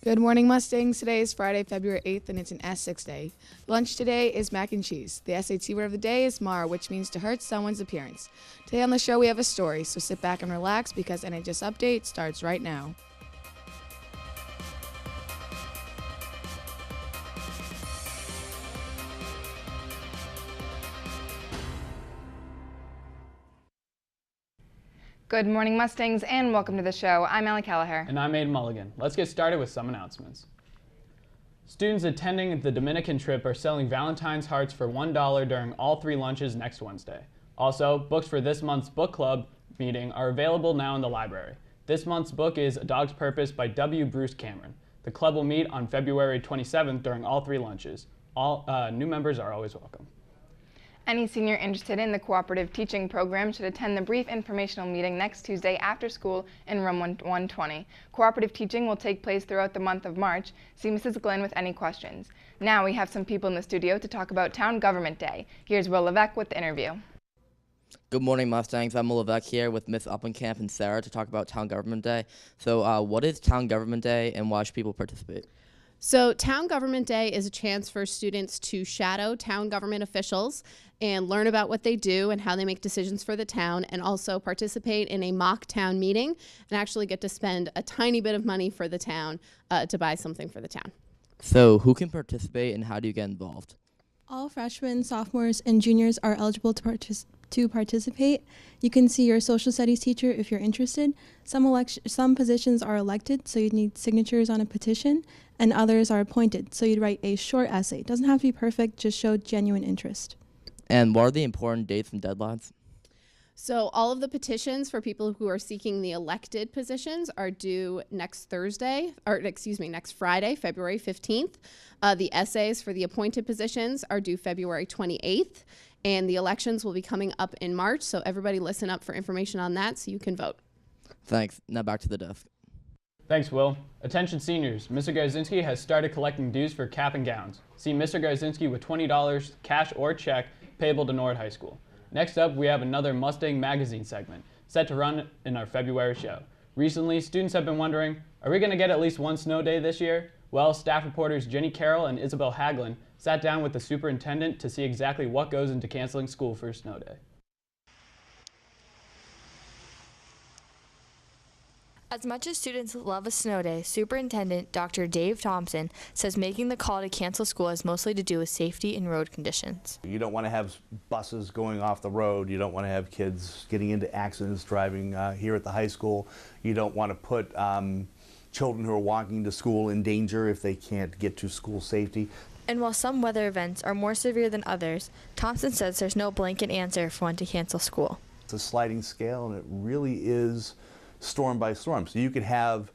Good morning, Mustangs. Today is Friday, February 8th, and it's an S6 day. Lunch today is mac and cheese. The SAT word of the day is mar, which means to hurt someone's appearance. Today on the show, we have a story, so sit back and relax because NHS Update starts right now. Good morning, Mustangs, and welcome to the show. I'm Allie Callaher. And I'm Aiden Mulligan. Let's get started with some announcements. Students attending the Dominican trip are selling Valentine's hearts for $1 during all 3 lunches next Wednesday. Also, books for this month's book club meeting are available now in the library. This month's book is A Dog's Purpose by W. Bruce Cameron. The club will meet on February 27th during all 3 lunches. All new members are always welcome. Any senior interested in the Cooperative Teaching program should attend the brief informational meeting next Tuesday after school in room 120. Cooperative Teaching will take place throughout the month of March. See Mrs. Glenn with any questions. Now we have some people in the studio to talk about Town Government Day. Here's Will Levesque with the interview. Good morning, Mustangs. I'm Will Levesque here with Miss Uppenkamp and Sarah to talk about Town Government Day. So what is Town Government Day and why should people participate? So Town Government Day is a chance for students to shadow town government officials and learn about what they do and how they make decisions for the town, and also participate in a mock town meeting and actually get to spend a tiny bit of money for the town to buy something for the town. So who can participate and how do you get involved? All freshmen, sophomores, and juniors are eligible to participate. You can see your social studies teacher if you're interested. Some positions are elected, so you'd need signatures on a petition, and others are appointed, so you'd write a short essay. It doesn't have to be perfect, just show genuine interest. And what are the important dates and deadlines? So all of the petitions for people who are seeking the elected positions are due next Friday, February 15th. The essays for the appointed positions are due February 28th, and the elections will be coming up in March, so everybody listen up for information on that so you can vote. Thanks. Now back to the desk. Thanks, Will. Attention seniors, Mr. Garzinski has started collecting dues for cap and gowns. See Mr. Garzinski with $20, cash or check, payable to Norwood High School. Next up, we have another Mustang Magazine segment, set to run in our February show. Recently, students have been wondering, are we going to get at least one snow day this year? Well, staff reporters Jenny Carroll and Isabel Haglin sat down with the superintendent to see exactly what goes into canceling school for a snow day. As much as students love a snow day, Superintendent Dr. Dave Thompson says making the call to cancel school has mostly to do with safety and road conditions. You don't want to have buses going off the road. You don't want to have kids getting into accidents driving here at the high school. You don't want to put children who are walking to school in danger if they can't get to school safety. And while some weather events are more severe than others, Thompson says there's no blanket answer for when to cancel school. It's a sliding scale, and it really is storm by storm. So you could have,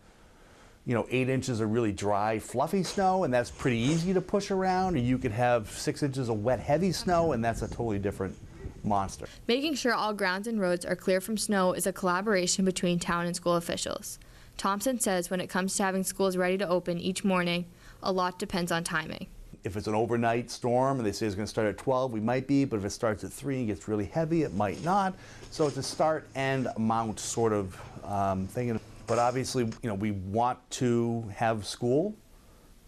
8 inches of really dry, fluffy snow, and that's pretty easy to push around, or you could have 6 inches of wet, heavy snow, and that's a totally different monster. Making sure all grounds and roads are clear from snow is a collaboration between town and school officials. Thompson says when it comes to having schools ready to open each morning, a lot depends on timing. If it's an overnight storm and they say it's going to start at 12, we might be, but if it starts at 3 and gets really heavy, it might not. So it's a start and amount sort of thing. But obviously, we want to have school.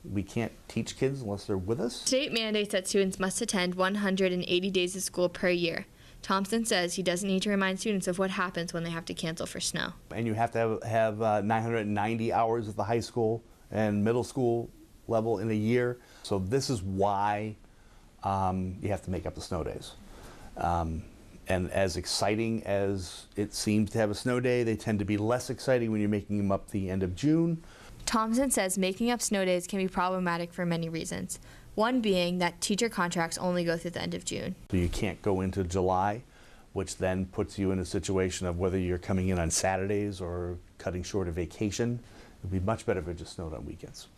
We can't teach kids unless they're with us. State mandates that students must attend 180 days of school per year. Thompson says he doesn't need to remind students of what happens when they have to cancel for snow. And you have to have 990 hours at the high school and middle school level in a year. So this is why you have to make up the snow days. And as exciting as it seems to have a snow day, they tend to be less exciting when you're making them up the end of June. Thompson says making up snow days can be problematic for many reasons. One being that teacher contracts only go through the end of June. So you can't go into July, which then puts you in a situation of whether you're coming in on Saturdays or cutting short a vacation. It would be much better if it just snowed on weekends.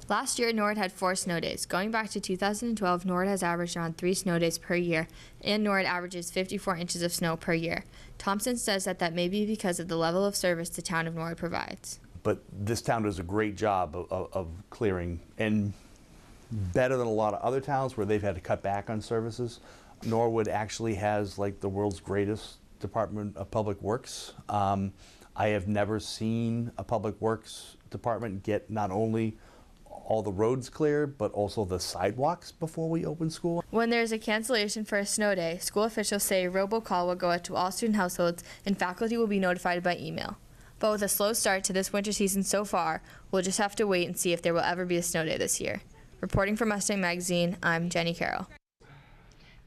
Last year, Norwood had 4 snow days. Going back to 2012, Norwood has averaged around 3 snow days per year, and Norwood averages 54 inches of snow per year. Thompson says that may be because of the level of service the town of Norwood provides. But this town does a great job of clearing, and better than a lot of other towns where they've had to cut back on services. Norwood actually has like the world's greatest Department of Public Works. I have never seen a public works department get not only all the roads cleared, but also the sidewalks before we open school. When there is a cancellation for a snow day, school officials say a robocall will go out to all student households and faculty will be notified by email. But with a slow start to this winter season so far, we'll just have to wait and see if there will ever be a snow day this year. Reporting for Mustang Magazine, I'm Jenny Carroll.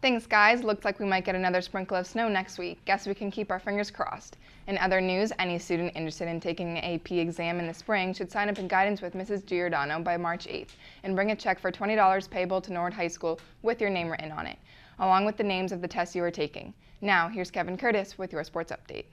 Thanks, guys. Looks like we might get another sprinkle of snow next week. Guess we can keep our fingers crossed. In other news, any student interested in taking an AP exam in the spring should sign up in guidance with Mrs. Giordano by March 8th and bring a check for $20 payable to Norwood High School with your name written on it, along with the names of the tests you are taking. Now, here's Kevin Curtis with your sports update.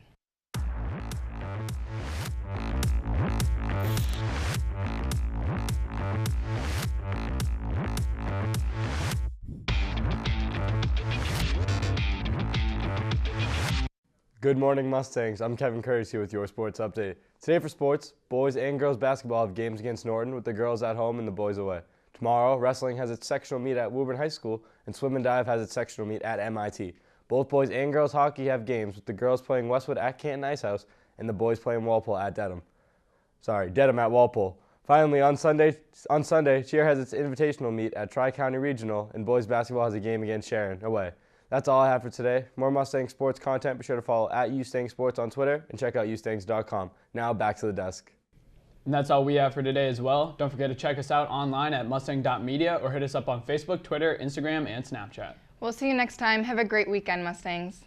Good morning, Mustangs. I'm Kevin Curtis here with your sports update. Today for sports, boys and girls basketball have games against Norton with the girls at home and the boys away. Tomorrow, wrestling has its sectional meet at Woburn High School and swim and dive has its sectional meet at MIT. Both boys and girls hockey have games with the girls playing Westwood at Canton Ice House and the boys playing Dedham at Walpole. Finally, on Sunday, cheer has its invitational meet at Tri-County Regional and boys basketball has a game against Sharon away. That's all I have for today. More Mustang sports content, be sure to follow at @UstangSports on Twitter and check out ustangs.com. Now back to the desk. And that's all we have for today as well. Don't forget to check us out online at mustang.media or hit us up on Facebook, Twitter, Instagram, and Snapchat. We'll see you next time. Have a great weekend, Mustangs.